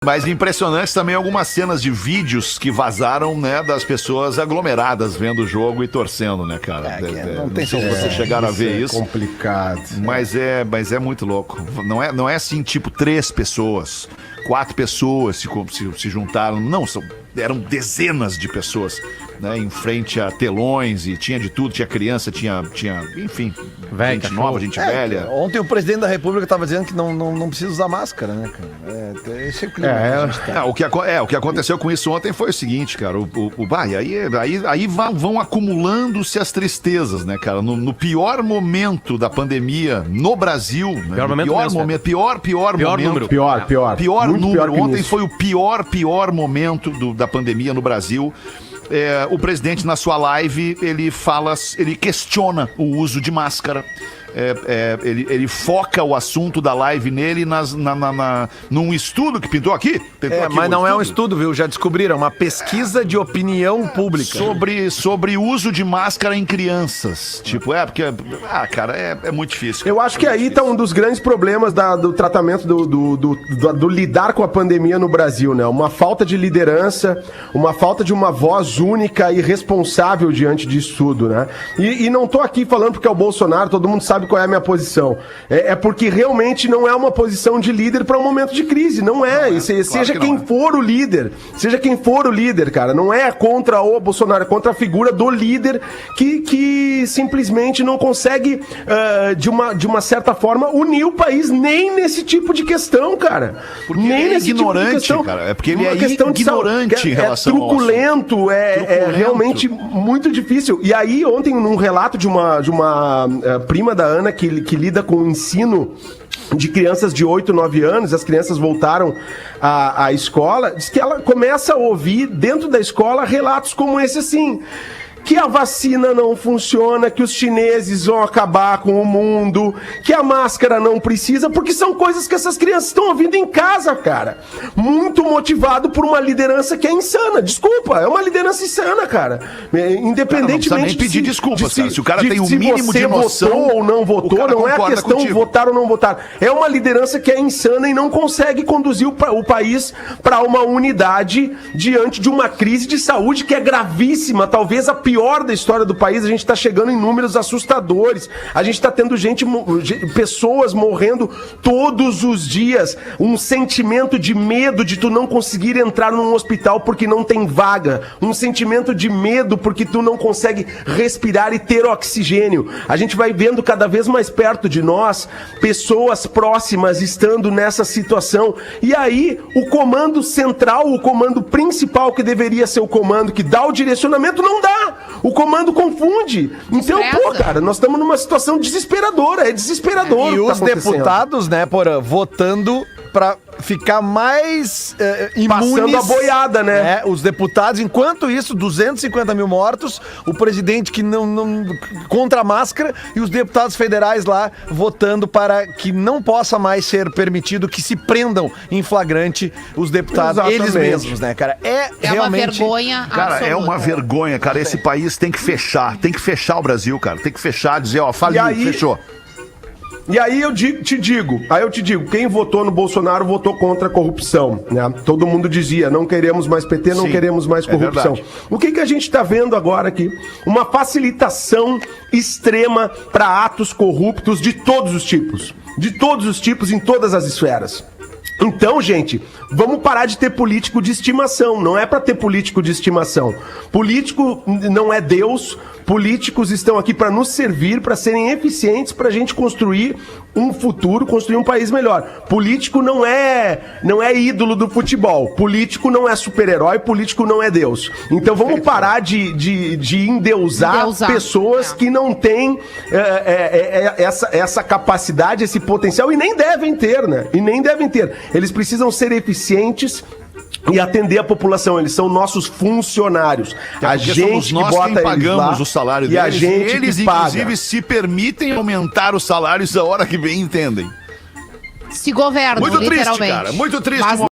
Mas impressionantes também algumas cenas de vídeos que vazaram, né, das pessoas aglomeradas vendo o jogo e torcendo, né, cara? Não sei se vocês chegaram a ver isso. É complicado. Mas é muito louco. Não é assim, tipo, 3 pessoas, 4 pessoas se juntaram. Não, eram dezenas de pessoas, né, em frente a telões e tinha de tudo. Tinha criança, tinha enfim, Velho, gente nova, gente velha. Ontem o presidente da República estava dizendo que não precisa usar máscara, né, cara? Esse é o clima. O que aconteceu com isso ontem foi o seguinte, cara. Aí vão acumulando-se as tristezas, né, cara? No pior momento da pandemia no Brasil, né? Pior momento. Pior momento. Pior número. Ontem foi o pior momento da pandemia no Brasil. O presidente, na sua live, ele questiona o uso de máscara. Ele foca o assunto da live nele num estudo que pintou aqui. Mas não é um estudo, viu? Já descobriram. Uma pesquisa de opinião pública. Sobre o uso de máscara em crianças. Tipo, cara, é muito difícil. Eu acho que aí tá um dos grandes problemas do tratamento do lidar com a pandemia no Brasil, né? Uma falta de liderança, uma falta de uma voz única e responsável diante disso tudo, né? E não tô aqui falando porque é o Bolsonaro, todo mundo sabe qual é a minha posição. É porque realmente não é uma posição de líder para um momento de crise. Não é. Seja quem for o líder, cara. Não é contra o Bolsonaro, é contra a figura do líder que simplesmente não consegue, de uma certa forma, unir o país nem nesse tipo de questão, cara. Porque nem ele é nesse ignorante, tipo de questão. cara. É porque ele é ignorante em relação ao truculento, realmente muito difícil. E aí, ontem, num relato de uma prima da Ana que lida com o ensino de crianças de 8, 9 anos, as crianças voltaram à escola, diz que ela começa a ouvir dentro da escola relatos como esse assim, que a vacina não funciona, que os chineses vão acabar com o mundo, que a máscara não precisa, porque são coisas que essas crianças estão ouvindo em casa, cara. Muito motivado por uma liderança que é insana. Desculpa, é uma liderança insana, cara. Independentemente não nem pedir desculpas, cara. Se o cara tem o mínimo de noção, se você votou ou não votou, não é a questão de votar ou não votar. É uma liderança que é insana e não consegue conduzir o país para uma unidade diante de uma crise de saúde que é gravíssima, talvez a pior da história do país. A gente está chegando em números assustadores. A gente está tendo pessoas morrendo todos os dias. Um sentimento de medo de tu não conseguir entrar num hospital porque não tem vaga. Um sentimento de medo porque tu não consegue respirar e ter oxigênio. A gente vai vendo cada vez mais perto de nós pessoas próximas estando nessa situação. E aí, o comando central, o comando principal que deveria ser o comando que dá o direcionamento, não dá. O comando confunde. Então, cara, nós estamos numa situação desesperadora. É desesperador. E os deputados, né, votando pra ficar mais imunes. Passando a boiada, né? Os deputados, enquanto isso, 250 mil mortos, o presidente que não contra a máscara e os deputados federais lá votando para que não possa mais ser permitido que se prendam em flagrante os deputados, eles mesmos, né, cara? É realmente... uma vergonha cara, absoluta. É uma vergonha, cara. Esse país tem que fechar o Brasil, cara. Tem que fechar, dizer, faliu, fechou. E aí eu te digo, quem votou no Bolsonaro votou contra a corrupção, né? Todo mundo dizia, não queremos mais PT, não queremos mais corrupção. O que a gente está vendo agora aqui? Uma facilitação extrema para atos corruptos de todos os tipos. De todos os tipos, em todas as esferas. Então, gente, vamos parar de ter político de estimação. Não é para ter político de estimação. Político não é Deus. Políticos estão aqui para nos servir, para serem eficientes, para a gente construir um futuro, construir um país melhor. Político não é ídolo do futebol. Político não é super-herói. Político não é Deus. Então vamos parar de endeusar pessoas que não têm essa capacidade, esse potencial e nem devem ter, né? E nem devem ter. Eles precisam ser eficientes e atender a população. Eles são nossos funcionários. A gente que bota eles pagamos lá, o salário e deles, a gente eles que paga. inclusive se permitem aumentar os salários a hora que bem entendem. Se governam, muito literalmente. Triste, cara. Muito triste. Mas